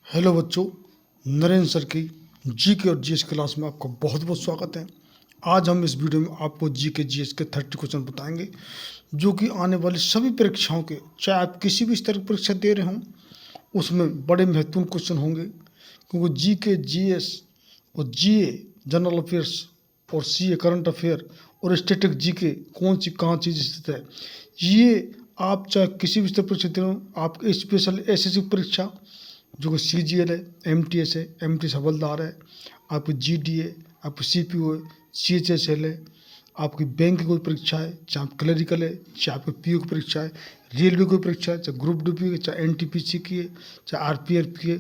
Hello बच्चों, Narendra sir की जी के और जीएस क्लास में आपका बहुत बहुत स्वागत है। आज हम इस वीडियो में आपको जी के जीएस के 30 क्वेश्चन बताएंगे जो कि आने वाली सभी परीक्षाओं के, चाहे आप किसी भी स्तर की परीक्षा दे रहे हों, उसमें बड़े महत्वपूर्ण क्वेश्चन होंगे। क्योंकि जी के जीएस और जीए जनरल अफेयर्स और सीए करंट अफेयर और स्टैटिक जी के कौन सी कहाँ चीज़ स्थित है, ये आप चाहे किसी भी स्तर पर परीक्षा दे रहे हो, आप स्पेशल एसएससी परीक्षा जो कि सीजीएल है, एमटीएस है, एमटीएस हवलदार है, आपकी जीडी है, आपकी सीपीओ है, सीएचएसएल है, आपकी बैंक की कोई परीक्षा है, चाहे आप क्लरिकल है, चाहे आपकी पीओ की परीक्षा है, रेलवे की परीक्षा है, चाहे ग्रुप डी की है, चाहे एनटीपीसी की है, चाहे आरपीएफ की है,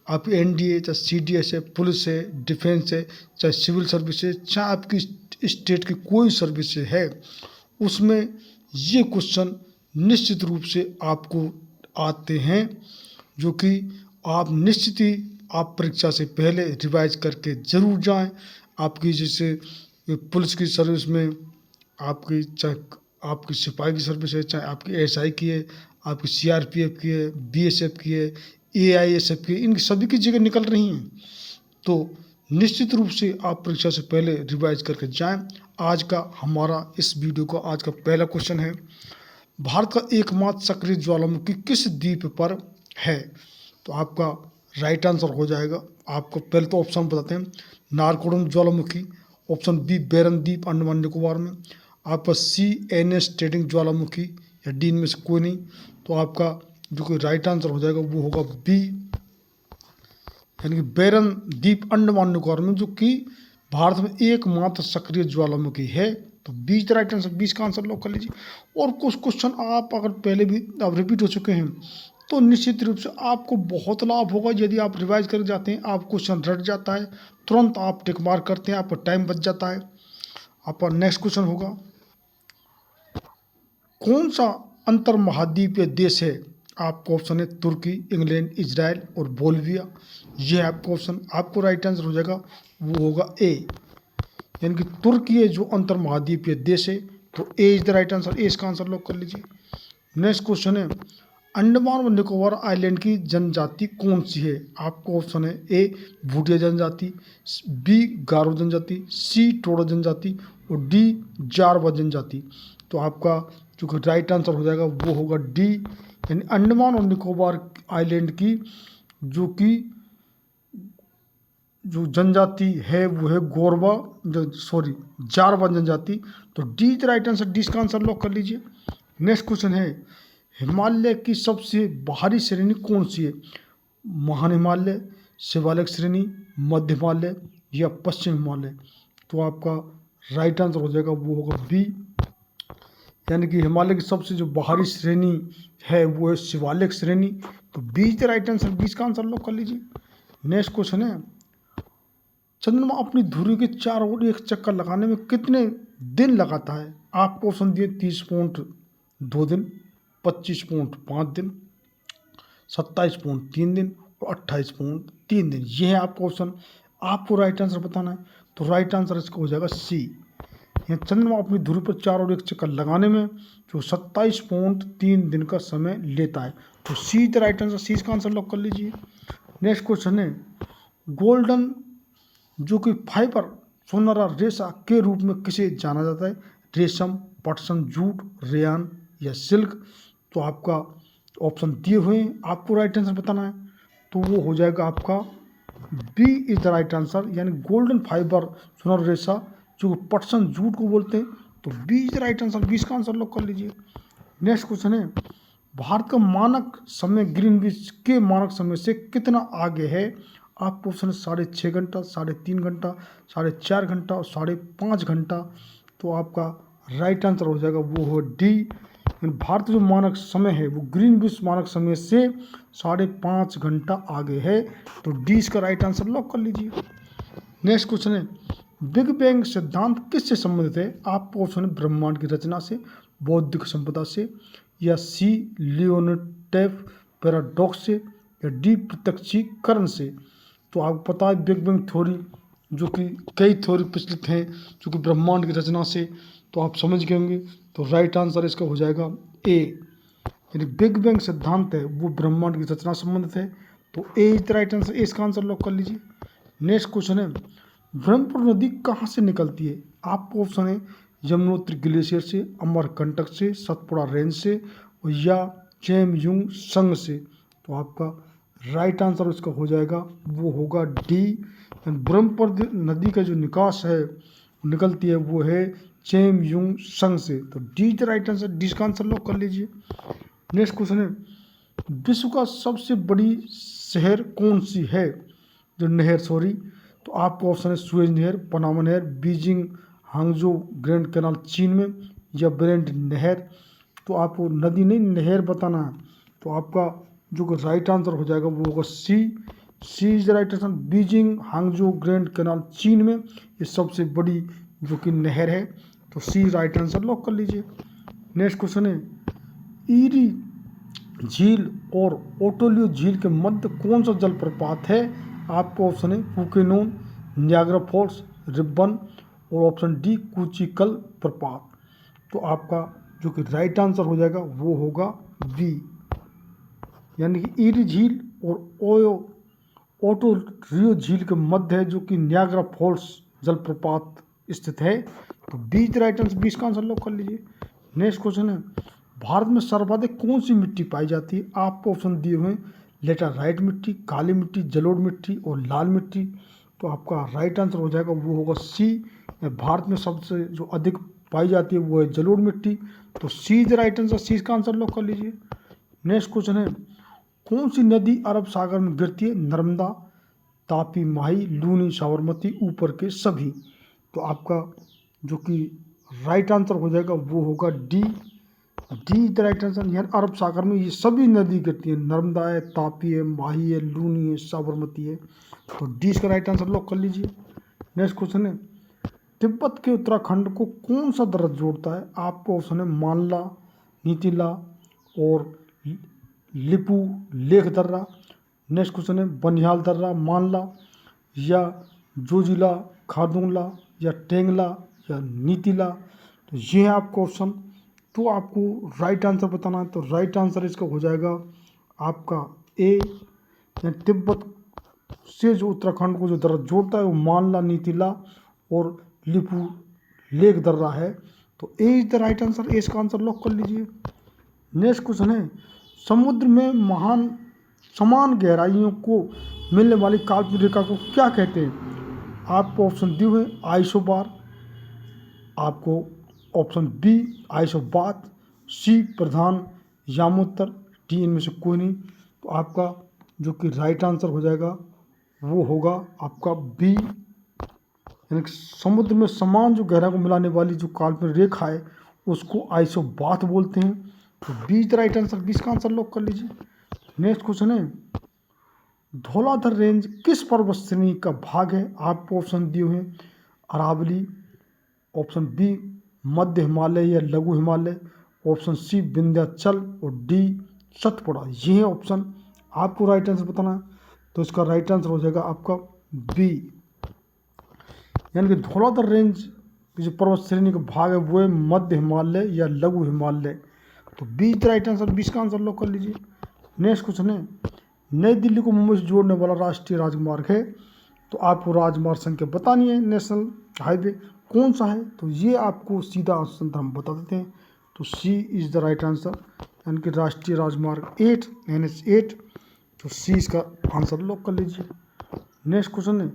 आपकी एनडीए, चाहे सीडीएस है, पुलिस है, डिफेंस है, चाहे सिविल सर्विस है, चाहे आपकी स्टेट की कोई सर्विस है, उसमें ये क्वेश्चन निश्चित रूप से आपको आते हैं, जो कि आप निश्चित ही आप परीक्षा से पहले रिवाइज करके ज़रूर जाएं। आपकी जैसे पुलिस की सर्विस में आपकी, चाहे आपकी सिपाही की सर्विस है, चाहे आपकी एसआई की है, आपकी सीआरपीएफ की है, बीएसएफ की है, एआईएसएफ की है, इन सभी की जगह निकल रही हैं। तो निश्चित रूप से आप परीक्षा से पहले रिवाइज करके जाएं। आज का हमारा इस वीडियो का आज का पहला क्वेश्चन है, भारत का एकमात्र सक्रिय ज्वालामुखी किस द्वीप पर है? तो आपका राइट आंसर हो जाएगा, आपको पहले तो ऑप्शन बताते हैं, नारकोडम ज्वालामुखी, ऑप्शन बी बैरन द्वीप अंडमान निकोबार में, आपका सी एनएस ट्रेडिंग ज्वालामुखी, या डी इनमें से कोई नहीं। तो आपका जो कि राइट आंसर हो जाएगा वो होगा बी, यानी कि बैरन द्वीप अंडमान निकोबार में, जो कि भारत में एकमात्र सक्रिय ज्वालामुखी है। तो 20 राइट आंसर, 20 का आंसर लॉक कर लीजिए। और कुछ क्वेश्चन आप अगर पहले भी अब रिपीट हो चुके हैं तो निश्चित रूप से आपको बहुत लाभ होगा। यदि आप रिवाइज कर जाते हैं, आप क्वेश्चन रट जाता है, तुरंत आप टिक मार्क करते हैं, आपका टाइम बच जाता है। आपका नेक्स्ट क्वेश्चन होगा, कौन सा अंतर महाद्वीपीय देश है? आपका ऑप्शन है तुर्की, इंग्लैंड, इजराइल और बोल्विया। ये है आपका ऑप्शन, आपको राइट आंसर हो जाएगा वो होगा ए, यानी कि तुर्की है जो अंतर महाद्वीपीय देश है। तो ए इज द राइट आंसर, ए इसका आंसर लॉक कर लीजिए। नेक्स्ट क्वेश्चन है, अंडमान व निकोबार आइलैंड की जनजाति कौन सी है? आपको ऑप्शन है ए भूटिया जनजाति, बी गारो जनजाति, सी टोडा जनजाति और डी जारवा जनजाति। तो आपका जो कि राइट आंसर हो जाएगा वो होगा डी, यानी अंडमान और निकोबार आइलैंड की जो जनजाति है वो है गोरवा, जारवा जनजाति। तो D the right answer, D का आंसर लॉक कर लीजिए। नेक्स्ट क्वेश्चन है, हिमालय की सबसे बाहरी श्रेणी कौन सी है? महान हिमालय, शिवालिक श्रेणी, मध्य हिमालय या पश्चिम हिमालय। तो आपका राइट आंसर हो जाएगा वो होगा बी, यानी कि हिमालय की सबसे जो बाहरी श्रेणी है वो है शिवालिक श्रेणी। तो बी द राइट आंसर, 20 का आंसर लॉक कर लीजिए। नेक्स्ट क्वेश्चन है, चंद्रमा अपनी धुरी के चारों ओर एक चक्कर लगाने में कितने दिन लगाता है? आपको ऑप्शन दिए 30.2 दिन, 25.5 दिन, 27.3 दिन और 28.3 दिन। ये है आपका ऑप्शन, आपको राइट आंसर बताना है। तो राइट आंसर इसका हो जाएगा सी, यह चंद्रमा अपनी धुरी पर चारों ओर एक चक्कर लगाने में जो 27.3 दिन का समय लेता है। तो सी द राइट आंसर, सी का आंसर लॉक कर लीजिए। नेक्स्ट क्वेश्चन है, गोल्डन जो कि फाइबर, सोनारा रेशा के रूप में किसे जाना जाता है? रेशम, पटसन, जूट, रेयान या सिल्क। तो आपका ऑप्शन दिए हुए हैं, आपको राइट आंसर बताना है। तो वो हो जाएगा आपका B is the right answer, यानी गोल्डन फाइबर, सोनारा रेशा जो पटसन जूट को बोलते हैं। तो B is the right answer, 20 का आंसर लॉक कर लीजिए। नेक्स्ट क्वेश्चन है, भारत का मानक समय ग्रीनविच के मानक समय से कितना आगे है? आपको ऑप्शन है 6.5 घंटा, 3.5 घंटा, 4.5 घंटा और 5.5 घंटा। तो आपका राइट आंसर हो जाएगा वो हो डी, भारत जो मानक समय है वो ग्रीनविच मानक समय से 5.5 घंटा आगे है। तो डी इसका राइट आंसर लॉक कर लीजिए। नेक्स्ट क्वेश्चन है, बिग बैंग सिद्धांत किससे संबंधित है? आपको ऑप्शन है ब्रह्मांड की रचना से, बौद्धिक संपदा से, या सी लियोनोटिफ पैराडॉक्स से, या डी प्रत्यक्षीकरण से। तो आपको पता है बिग बैंग थ्योरी, जो कि कई थ्योरी प्रचलित हैं जो कि ब्रह्मांड की रचना से, तो आप समझ गए होंगे। तो राइट आंसर इसका हो जाएगा ए, यानी बिग बैंग सिद्धांत है वो ब्रह्मांड की रचना संबंधित है। तो ए इज द राइट आंसर, इसका आंसर लॉक कर लीजिए। नेक्स्ट क्वेश्चन है, ब्रह्मपुत्र नदी कहाँ से निकलती है? आपको ऑप्शन है यमुनोत्री ग्लेशियर से, अमरकंटक से, सतपुड़ा रेंज से और या चेमयुंग संग से। तो आपका राइट आंसर इसका हो जाएगा, वो होगा डी। ब्रह्मपुत्र नदी का जो निकास है निकलती है वो है चेमयुंग संग से। तो D the right answer, D का आंसर लॉक कर लीजिए। नेक्स्ट क्वेश्चन है, विश्व का सबसे बड़ी शहर कौन सी है? जो नहर सॉरी, तो आपको ऑप्शन है सुएज नहर, पनामा नहर, बीजिंग, हांगजो, ग्रैंड कैनाल चीन में या ब्रेंड नहर। तो आपको नदी नहीं नहर बताना है। तो आपका जो राइट आंसर हो जाएगा वो होगा C. C is the right answer. Beijing, Hangzhou, grand canal चीन में ये सबसे बड़ी जो कि नहर है। तो सी राइट आंसर लॉक कर लीजिए। नेक्स्ट क्वेश्चन है, ईरी झील और ओटोलियो झील के मध्य कौन सा जलप्रपात है? आपको ऑप्शन है पुकेनोन, नियाग्रा फॉल्स, रिब्बन और ऑप्शन डी कुचिकल प्रपात। तो आपका जो कि राइट आंसर हो जाएगा वो होगा बी, यानी कि ईरी झील और ओटोलियो झील के मध्य है जो कि नियाग्रा फॉल्स जलप्रपात स्थित है। तो बी द राइट आंसर, 20 का आंसर लॉक कर लीजिए। नेक्स्ट क्वेश्चन है, भारत में सर्वाधिक कौन सी मिट्टी पाई जाती है? आपको ऑप्शन दिए हुए हैं लेटराइट मिट्टी, काली मिट्टी, जलोढ़ मिट्टी और लाल मिट्टी। तो आपका राइट आंसर हो जाएगा वो होगा सी। भारत में सबसे जो अधिक पाई जाती है वो है जलोढ़ मिट्टी। तो सी इज द राइट आंसर, सी का आंसर लॉक कर लीजिए। नेक्स्ट क्वेश्चन है, कौन सी नदी अरब सागर में गिरती है? नर्मदा, तापी, माही, लूनी, साबरमती, ऊपर के सभी। तो आपका जो कि राइट आंसर हो जाएगा वो होगा D. D the right answer, यानी अरब सागर में ये सभी नदी गिरती है, नर्मदा है, तापी है, माही है, लूनी है, साबरमती है। तो डी इसका राइट आंसर लॉक कर लीजिए। नेक्स्ट क्वेश्चन है, तिब्बत के उत्तराखंड को कौन सा दर्रा जोड़ता है? आपको ऑप्शन है मानला, नीतिला और लिपू लेख दर्रा। नेक्स्ट क्वेश्चन है, बनिहाल दर्रा, मानला या जोजिला, खारदुंगला या टेंगला या नीतिला। तो ये है आपका ऑप्शन। तो आपको राइट आंसर बताना है। तो राइट आंसर इसका हो जाएगा आपका ए, यानी तिब्बत से जो उत्तराखंड को जो दर्रा जोड़ता है वो मानला, नीतिला और लिपू लेक दर्रा है। तो ए इज द राइट आंसर, ए इसका आंसर लॉक कर लीजिए। नेक्स्ट क्वेश्चन है, समुद्र में समान गहराइयों को मिलने वाली काल्पनिक रेखा को क्या कहते हैं? आपको ऑप्शन दिए हुए आइसोबार, आपको ऑप्शन बी आइसोबात, सी प्रधान यामोत्तर, डी इनमें से कोई नहीं। तो आपका जो कि राइट आंसर हो जाएगा वो होगा आपका बी, यानी कि समुद्र में समान जो गहराई को मिलाने वाली जो काल्पनिक रेखा है उसको आइसोबात बोलते हैं। तो बी द राइट आंसर, 20 का आंसर लॉक कर लीजिए। नेक्स्ट क्वेश्चन है, धौलाधर रेंज किस पर्वत श्रेणी का भाग है? आपको ऑप्शन दिए हुए हैं अरावली, ऑप्शन बी मध्य हिमालय या लघु हिमालय, ऑप्शन सी विंध्याचल और डी सतपुड़ा। ये है ऑप्शन, आपको राइट आंसर बताना है। तो इसका राइट आंसर हो जाएगा आपका बी, यानी कि धौलाधर रेंज की जो पर्वत श्रेणी का भाग है वो है मध्य हिमालय या लघु हिमालय। तो बी द राइट आंसर, 20 का आंसर लॉक कर लीजिए। नेक्स्ट क्वेश्चन है, नई दिल्ली को मुंबई से जोड़ने वाला राष्ट्रीय राजमार्ग है। तो आपको राजमार्ग संख्या बतानी है, नेशनल हाईवे कौन सा है? तो ये आपको सीधा आंसर हम बता देते हैं। तो सी इज द राइट आंसर, यानी कि राष्ट्रीय राजमार्ग 8 NH8। तो सी इसका आंसर लॉक कर लीजिए। नेक्स्ट क्वेश्चन है,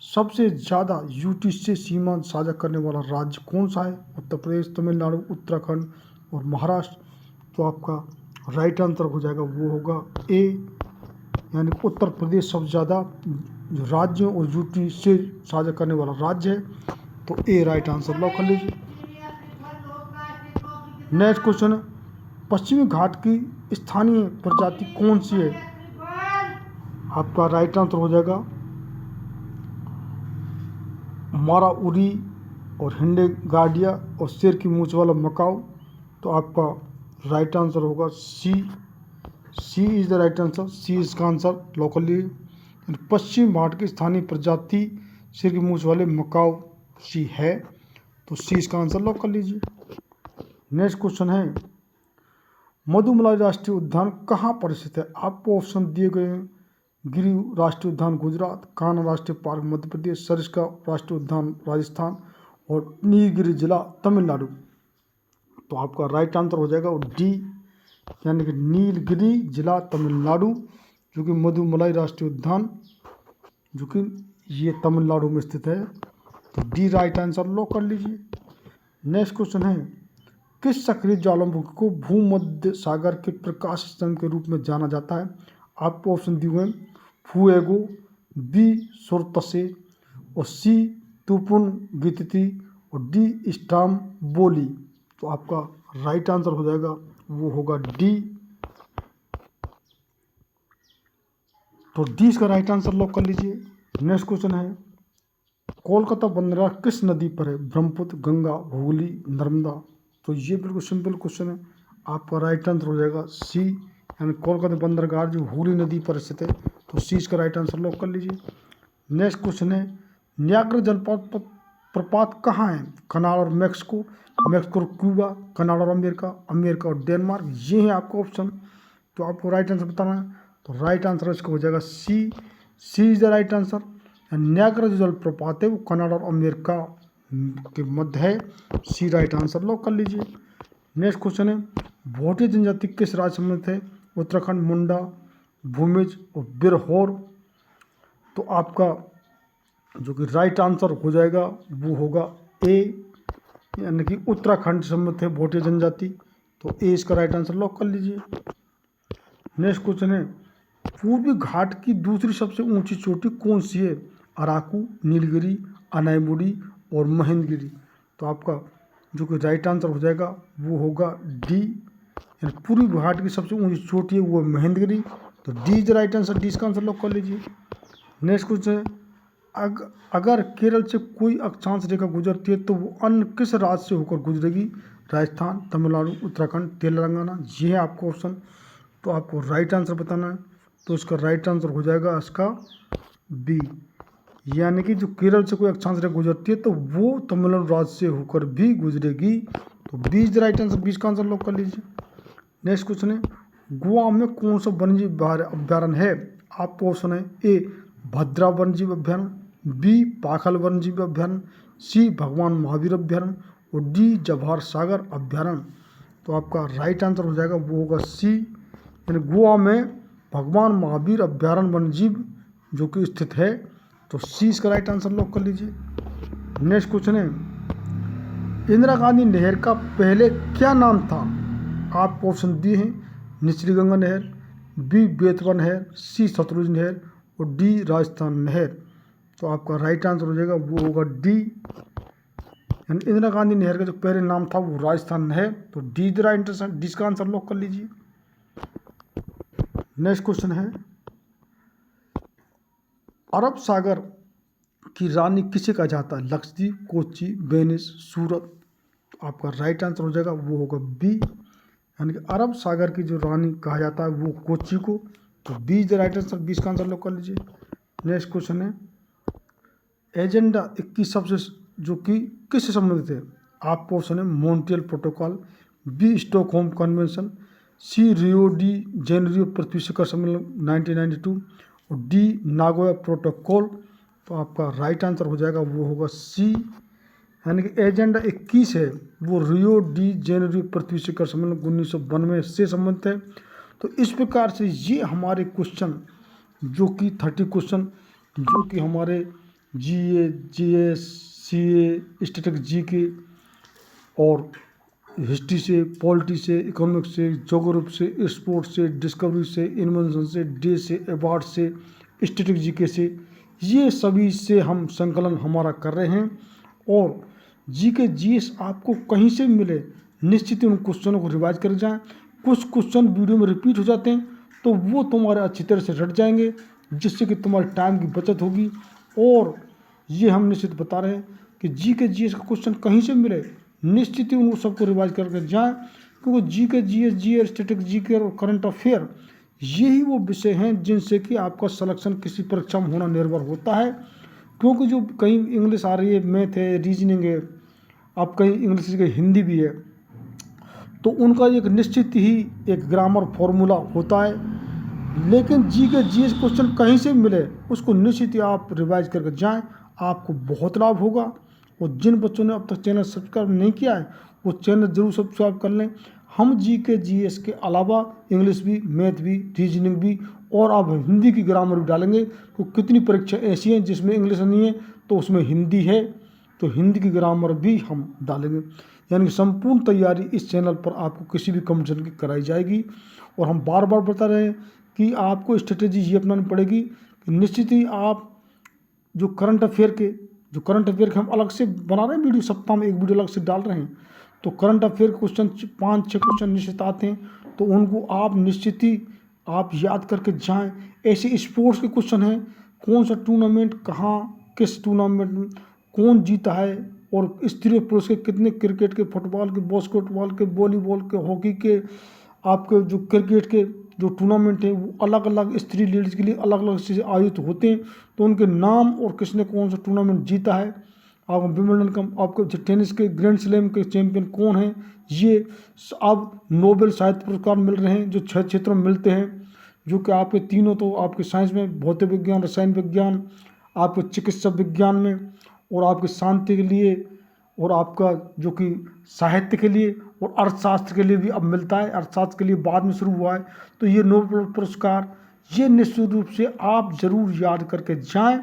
सबसे ज़्यादा यूटी से सीमा साझा करने वाला राज्य कौन सा है? उत्तर प्रदेश, तमिलनाडु, उत्तराखंड और महाराष्ट्र। तो आपका राइट आंसर हो जाएगा वो होगा ए, यानी उत्तर प्रदेश सबसे ज़्यादा राज्यों और यूटी से साझा करने वाला राज्य है। तो ए राइट आंसर लॉक कर लीजिए। नेक्स्ट क्वेश्चन है, पश्चिमी घाट की स्थानीय प्रजाति कौन सी है? आपका राइट आंसर हो जाएगा माराउरी और हिंडेगार्डिया और शेर की मूंछ वाला मकाऊ। तो आपका राइट आंसर होगा C. C is the right answer, सी इसका आंसर लॉक कर लीजिए। पश्चिम घाट की स्थानीय प्रजाति शेर की मूंछ वाले मकाऊ सी है। तो सी इसका आंसर लॉक कर लीजिए। नेक्स्ट क्वेश्चन है, मधुमलाई राष्ट्रीय उद्यान कहाँ पर स्थित है? आपको ऑप्शन दिए गए हैं गिरी राष्ट्रीय उद्यान गुजरात, कान्हा राष्ट्रीय पार्क मध्य प्रदेश, सरिस्का राष्ट्रीय उद्यान राजस्थान और नीलगिरी जिला तमिलनाडु। तो आपका राइट आंसर हो जाएगा और डी, यानी कि नीलगिरी जिला तमिलनाडु, जो कि मधुमलाई राष्ट्रीय उद्यान जो कि ये तमिलनाडु में स्थित है। तो डी राइट आंसर लॉक कर लीजिए। नेक्स्ट क्वेश्चन है, किस सक्रिय ज्वालामुखी को भूमध्य सागर के प्रकाश स्तंभ के रूप में जाना जाता है? आपको ऑप्शन दिए हुए हैं, फुएगो, बी सुरतसे और सी तूपुन गितती और डी स्ट्राम्बोली। तो आपका राइट आंसर हो जाएगा वो होगा डी। तो डी इसका राइट आंसर लॉक कर लीजिए। नेक्स्ट क्वेश्चन है, कोलकाता बंदरगाह किस नदी पर है? ब्रह्मपुत्र, गंगा, हुगली, नर्मदा। तो ये बिल्कुल सिंपल क्वेश्चन है। आपका राइट आंसर हो जाएगा सी, यानी कोलकाता बंदरगाह जो हुगली नदी पर स्थित है। तो सी इसका राइट आंसर लॉक कर लीजिए। नेक्स्ट क्वेश्चन है, न्याग्रा प्रपात कहाँ है? कनाडा और मैक्सिको, मैक्सिको और क्यूबा, कनाडा और अमेरिका, अमेरिका और डेनमार्क। ये है आपका ऑप्शन। तो आपको राइट आंसर बताना है। तो राइट आंसर इसका हो जाएगा सी। C is the right answer. न्याग्रा जो जलप्रपात है वो कनाडा और अमेरिका के मध्य है। सी राइट आंसर लॉक कर लीजिए। नेक्स्ट क्वेश्चन है, भोटिया जनजाति किस राज्य से संबंधित है? उत्तराखंड, मुंडा, भूमिज और बिरहोर। तो आपका जो कि राइट आंसर हो जाएगा वो होगा ए, यानी कि उत्तराखंड से संबंधित है भोटिया जनजाति। तो ए इसका राइट आंसर लॉक कर लीजिए। नेक्स्ट क्वेश्चन है, पूर्वी घाट की दूसरी सबसे ऊंची चोटी कौन सी है? अराकू, नीलगिरी, अनाईमुड़ी और महेंद्रगिरी। तो आपका जो कि राइट आंसर हो जाएगा वो होगा डी, यानी पूर्वी घाट की सबसे ऊंची चोटी है वो महेंद्रगिरी। तो D is right answer. D इसका आंसर लॉक कर लीजिए। नेक्स्ट क्वेश्चन है, अगर केरल से कोई अक्षांश रेखा गुजरती है तो वो अन्य किस राज्य से होकर गुजरेगी? राजस्थान, तमिलनाडु, उत्तराखंड, तेलंगाना। ये है आपका ऑप्शन। तो आपको राइट आंसर बताना है। तो इसका राइट आंसर हो जाएगा इसका बी, यानी कि जो केरल से कोई अक्षांश रेखा गुजरती है तो वो तमिलनाडु राज्य से होकर भी गुजरेगी। तो B is the right answer. 20 का आंसर लॉक कर लीजिए। नेक्स्ट क्वेश्चन है, गोवा में कौन सा वन्यजीव अभ्यारण्य है? आपको ऑप्शन है, ए भद्रा वन्यजीव अभ्यारण्य, बी पाखल वन्यजीव अभ्यारण्य, सी भगवान महावीर अभ्यारण्य और डी जवाहर सागर अभ्यारण्य। तो आपका राइट आंसर हो जाएगा वो होगा सी, यानी गोवा में भगवान महावीर अभ्यारण्य वन्यजीव जो कि स्थित है। तो सी इसका राइट आंसर लॉक कर लीजिए। नेक्स्ट क्वेश्चन है, इंदिरा गांधी नहर का पहले क्या नाम था? आपको ऑप्शन दिए हैं, निचली गंगा नहर, बी बेतवा नहर, सी सतलुज नहर और डी राजस्थान नहर। तो आपका राइट आंसर हो जाएगा वो होगा डी, यानी इंदिरा गांधी नहर का जो पहले नाम था वो राजस्थान नहर। तो D the right answer. D का आंसर लॉक कर लीजिए। नेक्स्ट क्वेश्चन है, अरब सागर की रानी किसे कहा जाता है? लक्षद्वीप, कोच्चि, वेनिस, सूरत। तो आपका राइट आंसर हो जाएगा वो होगा बी, यानी कि अरब सागर की जो रानी कहा जाता है वो कोच्चि को। तो B is the right answer. 20 का आंसर लॉक कर लीजिए। नेक्स्ट क्वेश्चन है, एजेंडा 21 सबसे जो कि किससे संबंधित है? आपको ऑप्शन है, Montreal protocol, B Stockholm convention, C Rio de Janeiro पृथ्वी शिखर सम्मेलन 1992 और डी नागोया प्रोटोकॉल। तो आपका राइट आंसर हो जाएगा वो होगा सी, यानी कि एजेंडा 21 है वो रियो डी जेनेरियो पृथ्वी शिखर सम्मेलन 1992 से संबंधित है। तो इस प्रकार से ये हमारे क्वेश्चन जो कि 30 क्वेश्चन जो कि हमारे जीए, जीएस, सीए, स्टैटिस्टिक्स, जीके और हिस्ट्री से, पॉलिटी से, इकोनॉमिक्स से, ज्योग्राफी से, स्पोर्ट्स से, डिस्कवरी से, इन्वेंशन से, डे से, अवार्ड से, स्टैटिस्टिक्स, जीके से, ये सभी से हम संकलन हमारा कर रहे हैं। और जीके जीएस आपको कहीं से मिले निश्चित उन क्वेश्चनों को रिवाइज कर जाएं। कुछ क्वेश्चन वीडियो में रिपीट हो जाते हैं तो वो तुम्हारे अच्छी तरह से रट जाएंगे, जिससे कि तुम्हारे टाइम की बचत होगी। और ये हम निश्चित बता रहे हैं कि जीके जीएस का क्वेश्चन कहीं से मिले निश्चित ही उन सबको रिवाइज करके जाएं, क्योंकि GK GS, GR, statistics, GK और करंट अफेयर यही वो विषय हैं जिनसे कि आपका सिलेक्शन किसी परीक्षा में होना निर्भर होता है। क्योंकि जो कहीं इंग्लिश आ रही है, मैथ है, रीजनिंग है, अब कहीं इंग्लिश की हिंदी भी है, तो उनका एक निश्चित ही एक ग्रामर फॉर्मूला होता है। लेकिन जी के जीएस क्वेश्चन कहीं से मिले उसको निश्चित ही आप रिवाइज करके जाएं, आपको बहुत लाभ होगा। और जिन बच्चों ने अब तक चैनल सब्सक्राइब नहीं किया है वो चैनल जरूर सब्सक्राइब कर लें। हम जी के जीएस के अलावा इंग्लिश भी, मैथ भी, रीजनिंग भी और अब हिंदी की ग्रामर भी डालेंगे। तो कितनी परीक्षा ऐसी हैं जिसमें इंग्लिश नहीं है तो उसमें हिंदी है, तो हिंदी की ग्रामर भी हम डालेंगे। यानी कि संपूर्ण तैयारी इस चैनल पर आपको किसी भी कंपटीशन की कराई जाएगी। और हम बार बार बता रहे हैं कि आपको स्ट्रेटेजी ये अपनानी पड़ेगी कि निश्चित ही आप जो करंट अफेयर के हम अलग से बना रहे हैं वीडियो, सप्ताह में एक वीडियो अलग से डाल रहे हैं। तो करंट अफेयर के क्वेश्चन 5-6 क्वेश्चन निश्चित आते हैं, तो उनको आप निश्चित ही आप याद करके जाएं। ऐसे स्पोर्ट्स के क्वेश्चन हैं, कौन सा टूर्नामेंट कहाँ, किस टूर्नामेंट में कौन जीता है, और स्त्री और पुरुष के कितने, क्रिकेट के, फुटबॉल के, बास्केटबॉल के, वॉलीबॉल के, हॉकी के, आपके जो क्रिकेट के जो टूर्नामेंट है वो अलग अलग स्त्री लेडीज़ के लिए अलग अलग चीज़ें आयोजित होते हैं। तो उनके नाम और किसने कौन सा टूर्नामेंट जीता है, आप विंबलडन का, आपको टेनिस के ग्रैंड स्लैम के चैंपियन कौन है, ये अब नोबेल साहित्य पुरस्कार मिल रहे हैं जो 6 क्षेत्रों में मिलते हैं, जो कि आपके तीनों तो आपके साइंस में, भौतिक विज्ञान, रसायन विज्ञान, आपके चिकित्सा विज्ञान में, और आपके शांति के लिए, और आपका जो कि साहित्य के लिए और अर्थशास्त्र के लिए भी अब मिलता है। अर्थशास्त्र के लिए बाद में शुरू हुआ है। तो ये नोबेल पुरस्कार ये निश्चित रूप से आप ज़रूर याद करके जाएं।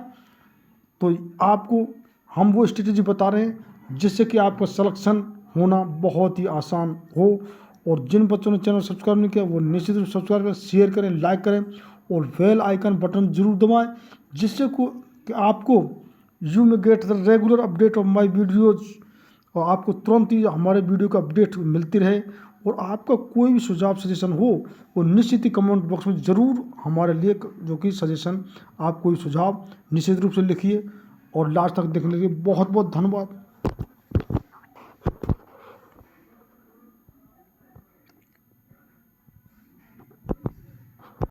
तो आपको हम वो स्ट्रेटेजी बता रहे हैं जिससे कि आपका सिलेक्शन होना बहुत ही आसान हो। और जिन बच्चों ने चैनल सब्सक्राइब नहीं किया वो निश्चित रूप से सब्सक्राइब करें, शेयर करें, लाइक करें और बेल आइकन बटन जरूर दबाएं, जिससे कि आपको यू में get the regular update of my videos, और आपको तुरंत ही हमारे वीडियो का अपडेट मिलती रहे। और आपका कोई भी सुझाव सजेशन हो वो निश्चित ही कमेंट बॉक्स में ज़रूर हमारे लिए जो कि सजेशन, आप कोई सुझाव निश्चित रूप से लिखिए। और लास्ट तक देखने के लिए बहुत बहुत धन्यवाद।